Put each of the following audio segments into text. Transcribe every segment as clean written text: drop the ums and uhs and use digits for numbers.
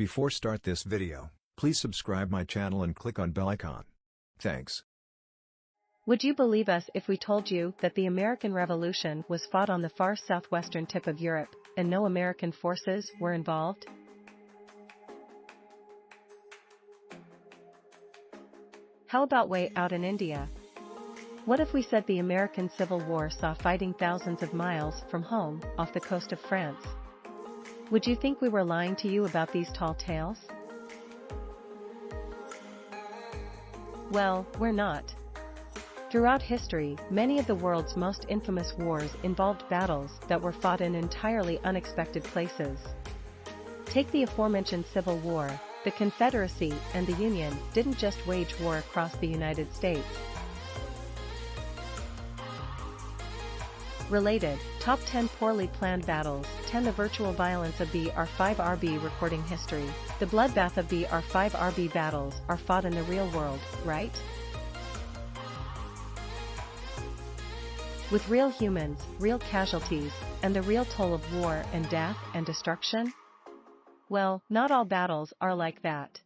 Before start this video, please subscribe my channel and click on bell icon. Thanks. Would you believe us if we told you that the American Revolution was fought on the far southwestern tip of Europe, and no American forces were involved? How about way out in India? What if we said the American Civil War saw fighting thousands of miles from home, off the coast of France? Would you think we were lying to you about these tall tales? Well, we're not. Throughout history, many of the world's most infamous wars involved battles that were fought in entirely unexpected places. Take the aforementioned Civil War. The Confederacy and the Union didn't just wage war across the United States. Related, top 10 poorly planned battles, 10 The virtual violence of B-R5RB recording history. The Bloodbath of B-R5RB Battles are fought in the real world, right? With real humans, real casualties, and the real toll of war and death and destruction? Well, not all battles are like that.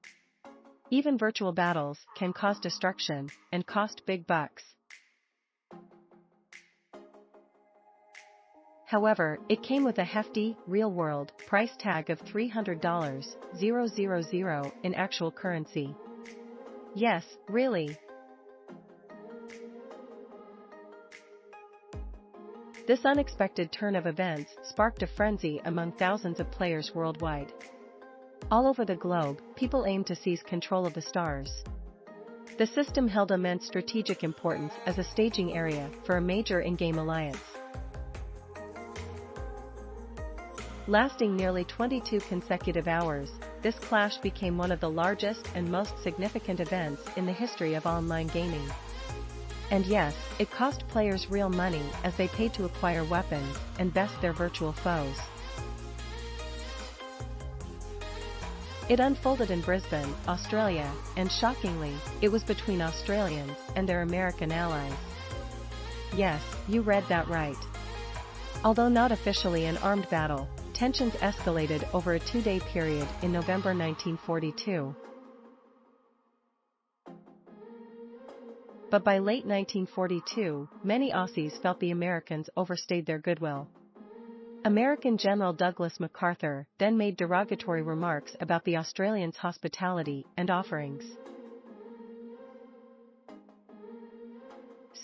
Even virtual battles can cause destruction and cost big bucks. However, it came with a hefty, real-world price tag of $300,000 in actual currency. Yes, really. This unexpected turn of events sparked a frenzy among thousands of players worldwide. All over the globe, people aimed to seize control of the stars. The system held immense strategic importance as a staging area for a major in-game alliance. Lasting nearly 22 consecutive hours, this clash became one of the largest and most significant events in the history of online gaming. And yes, it cost players real money as they paid to acquire weapons and best their virtual foes. It unfolded in Brisbane, Australia, and shockingly, it was between Australians and their American allies. Yes, you read that right. Although not officially an armed battle, tensions escalated over a 2-day period in November 1942. But by late 1942, many Aussies felt the Americans overstayed their goodwill. American General Douglas MacArthur then made derogatory remarks about the Australians' hospitality and offerings.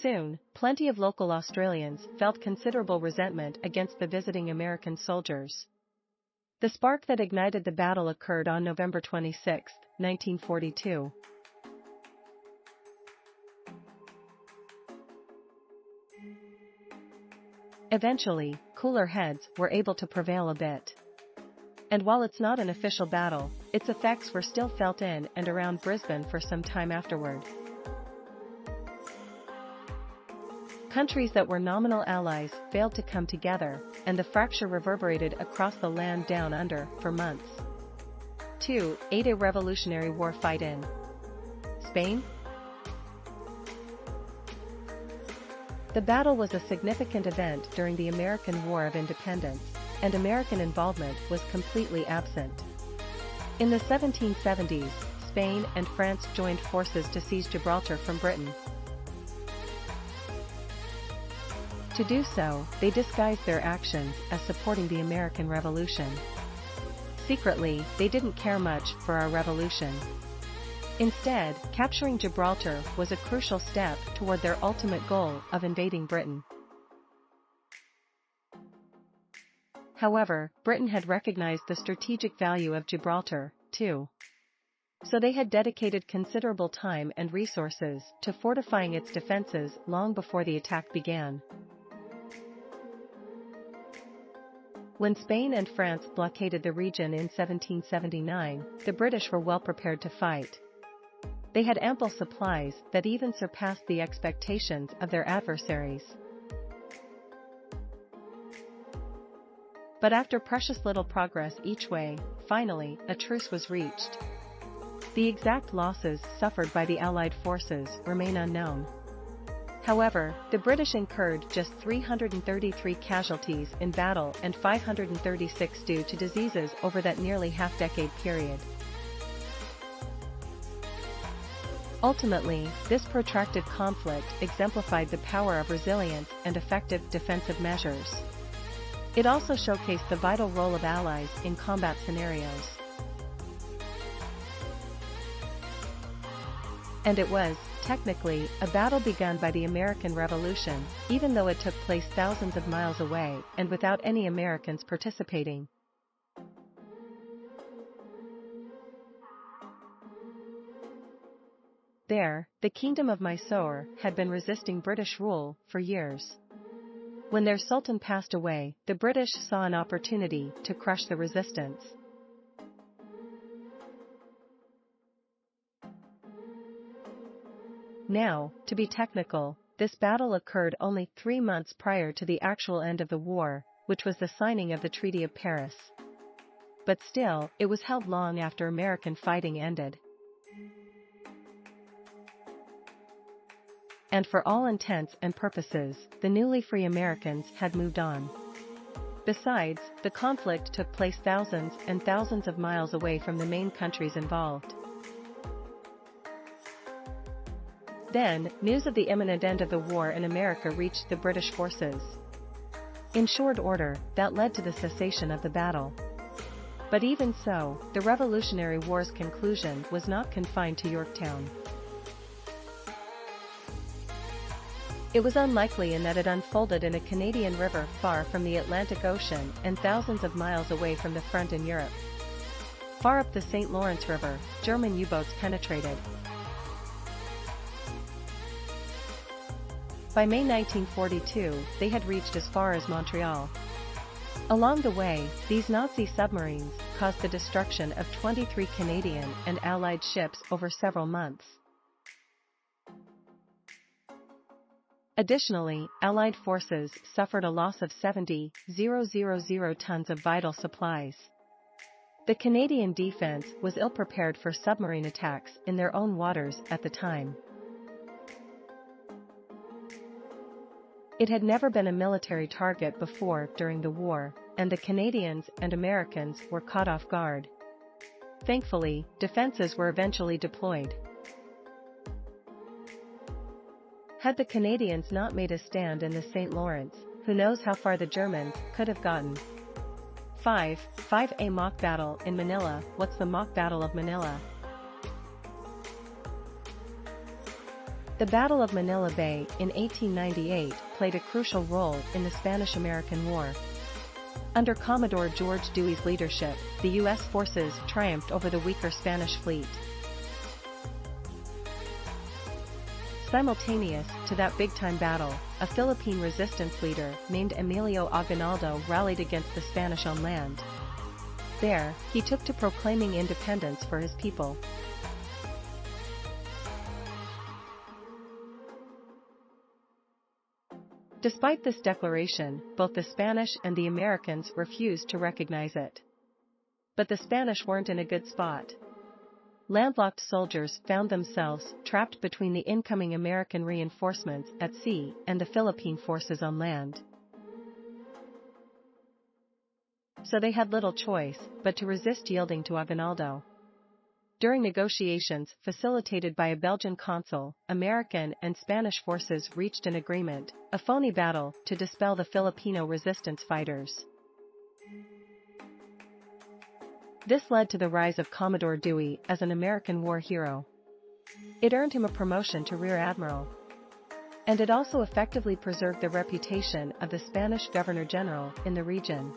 Soon, plenty of local Australians felt considerable resentment against the visiting American soldiers. The spark that ignited the battle occurred on November 26, 1942. Eventually, cooler heads were able to prevail a bit. And while it's not an official battle, its effects were still felt in and around Brisbane for some time afterward. Countries that were nominal allies failed to come together, and the fracture reverberated across the land down under for months. 2. 8 A Revolutionary War fight in Spain. The battle was a significant event during the American War of Independence, and American involvement was completely absent. In the 1770s, Spain and France joined forces to seize Gibraltar from Britain. To do so, they disguised their actions as supporting the American Revolution. Secretly, they didn't care much for our revolution. Instead, capturing Gibraltar was a crucial step toward their ultimate goal of invading Britain. However, Britain had recognized the strategic value of Gibraltar, too. So they had dedicated considerable time and resources to fortifying its defenses long before the attack began. When Spain and France blockaded the region in 1779, the British were well prepared to fight. They had ample supplies that even surpassed the expectations of their adversaries. But after precious little progress each way, finally, a truce was reached. The exact losses suffered by the Allied forces remain unknown. However, the British incurred just 333 casualties in battle and 536 due to diseases over that nearly half-decade period. Ultimately, this protracted conflict exemplified the power of resilience and effective defensive measures. It also showcased the vital role of allies in combat scenarios. And it was, technically, a battle begun by the American Revolution, even though it took place thousands of miles away and without any Americans participating. There, the Kingdom of Mysore had been resisting British rule for years. When their Sultan passed away, the British saw an opportunity to crush the resistance. Now, to be technical, this battle occurred only 3 months prior to the actual end of the war, which was the signing of the Treaty of Paris. But still, it was held long after American fighting ended. And for all intents and purposes, the newly free Americans had moved on. Besides, the conflict took place thousands and thousands of miles away from the main countries involved. Then, news of the imminent end of the war in America reached the British forces. In short order, that led to the cessation of the battle. But even so, the Revolutionary War's conclusion was not confined to Yorktown. It was unlikely in that it unfolded in a Canadian river far from the Atlantic Ocean and thousands of miles away from the front in Europe. Far up the St. Lawrence River, German U-boats penetrated. By May 1942, they had reached as far as Montreal. Along the way, these Nazi submarines caused the destruction of 23 Canadian and Allied ships over several months. Additionally, Allied forces suffered a loss of 70,000 tons of vital supplies. The Canadian defense was ill-prepared for submarine attacks in their own waters at the time. It had never been a military target before during the war, and the Canadians and Americans were caught off guard. Thankfully, defenses were eventually deployed. Had the Canadians not made a stand in the St. Lawrence, who knows how far the Germans could have gotten. 5A Mock Battle in Manila. What's the Mock Battle of Manila? The Battle of Manila Bay in 1898 played a crucial role in the Spanish-American War. Under Commodore George Dewey's leadership, the U.S. forces triumphed over the weaker Spanish fleet. Simultaneous to that big-time battle, a Philippine resistance leader named Emilio Aguinaldo rallied against the Spanish on land. There, he took to proclaiming independence for his people. Despite this declaration, both the Spanish and the Americans refused to recognize it. But the Spanish weren't in a good spot. Landlocked soldiers found themselves trapped between the incoming American reinforcements at sea and the Philippine forces on land. So they had little choice but to resist yielding to Aguinaldo. During negotiations facilitated by a Belgian consul, American and Spanish forces reached an agreement, a phony battle, to dispel the Filipino resistance fighters. This led to the rise of Commodore Dewey as an American war hero. It earned him a promotion to Rear Admiral. And it also effectively preserved the reputation of the Spanish Governor-General in the region.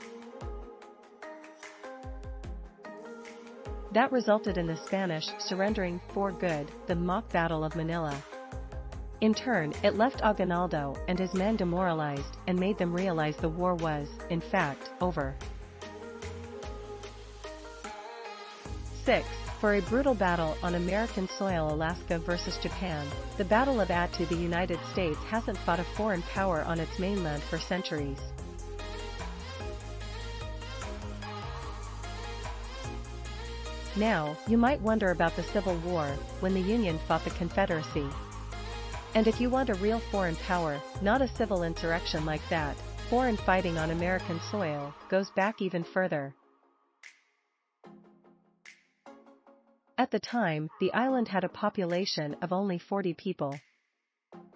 That resulted in the Spanish surrendering for good the Mock Battle of Manila. In turn, it left Aguinaldo and his men demoralized and made them realize the war was, in fact, over. 6. For a brutal battle on American soil, Alaska versus Japan, the Battle of Attu. The United States hasn't fought a foreign power on its mainland for centuries. Now, you might wonder about the Civil War, when the Union fought the Confederacy. And if you want a real foreign power, not a civil insurrection like that, foreign fighting on American soil goes back even further. At the time, the island had a population of only 40 people.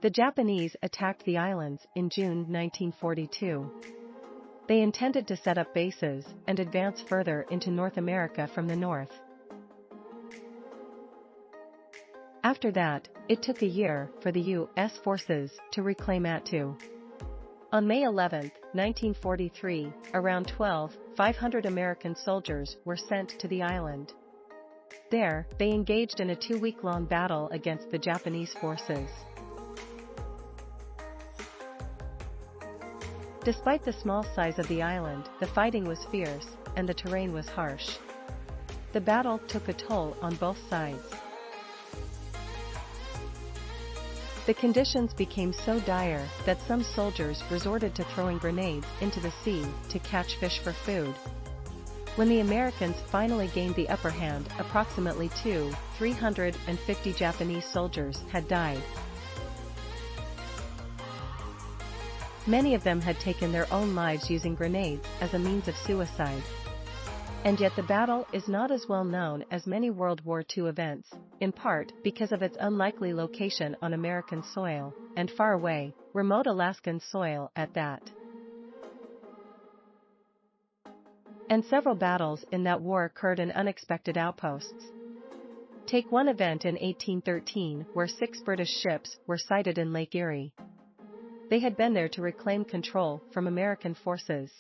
The Japanese attacked the islands in June 1942. They intended to set up bases and advance further into North America from the north. After that, it took a year for the U.S. forces to reclaim Attu. On May 11, 1943, around 500 American soldiers were sent to the island. There, they engaged in a 2-week-long battle against the Japanese forces. Despite the small size of the island, the fighting was fierce, and the terrain was harsh. The battle took a toll on both sides. The conditions became so dire that some soldiers resorted to throwing grenades into the sea to catch fish for food. When the Americans finally gained the upper hand, approximately 350 Japanese soldiers had died. Many of them had taken their own lives using grenades as a means of suicide. And yet the battle is not as well known as many World War II events, in part because of its unlikely location on American soil, and far away, remote Alaskan soil at that. And several battles in that war occurred in unexpected outposts. Take one event in 1813 where 6 British ships were sighted in Lake Erie. They had been there to reclaim control from American forces.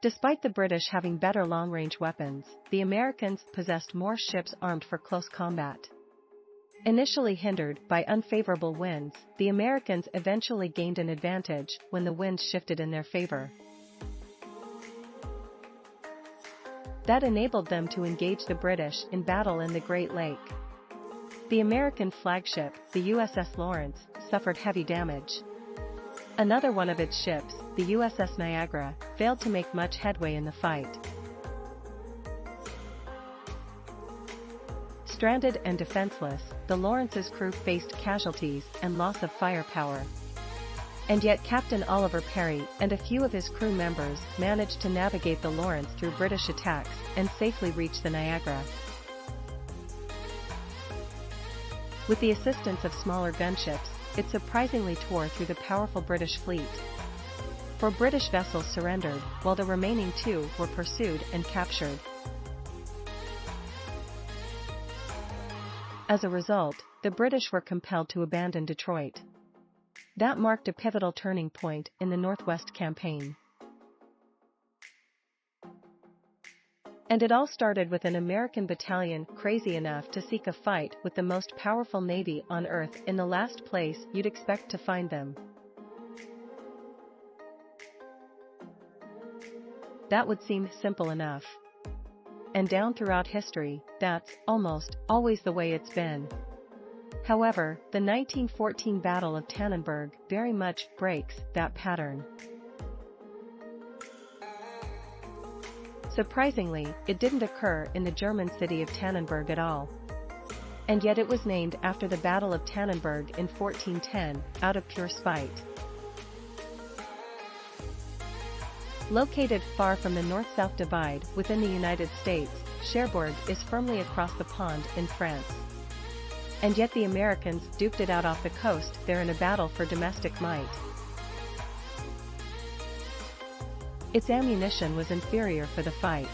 Despite the British having better long-range weapons, the Americans possessed more ships armed for close combat. Initially hindered by unfavorable winds, the Americans eventually gained an advantage when the winds shifted in their favor. That enabled them to engage the British in battle in the Great Lake. The American flagship, the USS Lawrence, suffered heavy damage. Another one of its ships, the USS Niagara, failed to make much headway in the fight. Stranded and defenseless, the Lawrence's crew faced casualties and loss of firepower. And yet Captain Oliver Perry and a few of his crew members managed to navigate the Lawrence through British attacks and safely reach the Niagara. With the assistance of smaller gunships, it surprisingly tore through the powerful British fleet. 4 British vessels surrendered, while the remaining 2 were pursued and captured. As a result, the British were compelled to abandon Detroit. That marked a pivotal turning point in the Northwest Campaign. And it all started with an American battalion crazy enough to seek a fight with the most powerful navy on Earth in the last place you'd expect to find them. That would seem simple enough. And down throughout history, that's almost always the way it's been. However, the 1914 Battle of Tannenberg very much breaks that pattern. Surprisingly, it didn't occur in the German city of Tannenberg at all. And yet it was named after the Battle of Tannenberg in 1410, out of pure spite. Located far from the north-south divide within the United States, Cherbourg is firmly across the pond in France. And yet the Americans duked it out off the coast there in a battle for domestic might. Its ammunition was inferior for the fight.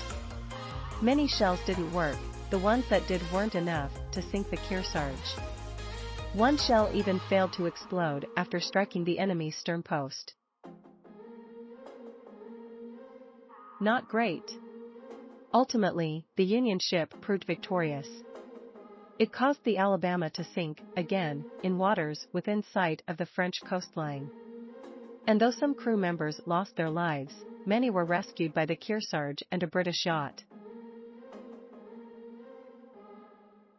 Many shells didn't work, the ones that did weren't enough to sink the Kearsarge. One shell even failed to explode after striking the enemy's stern post. Not great. Ultimately, the Union ship proved victorious. It caused the Alabama to sink, again, in waters within sight of the French coastline. And though some crew members lost their lives, many were rescued by the Kearsarge and a British yacht.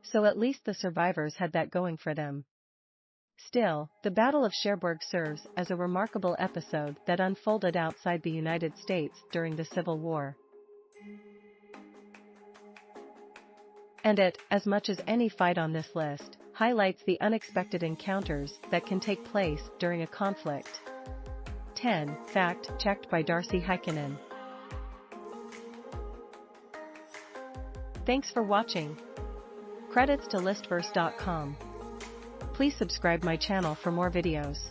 So at least the survivors had that going for them. Still, the Battle of Cherbourg serves as a remarkable episode that unfolded outside the United States during the Civil War. And it, as much as any fight on this list, highlights the unexpected encounters that can take place during a conflict. 10. Fact checked by Darcy Heikkinen. Thanks for watching. Credits to listverse.com. Please subscribe my channel for more videos.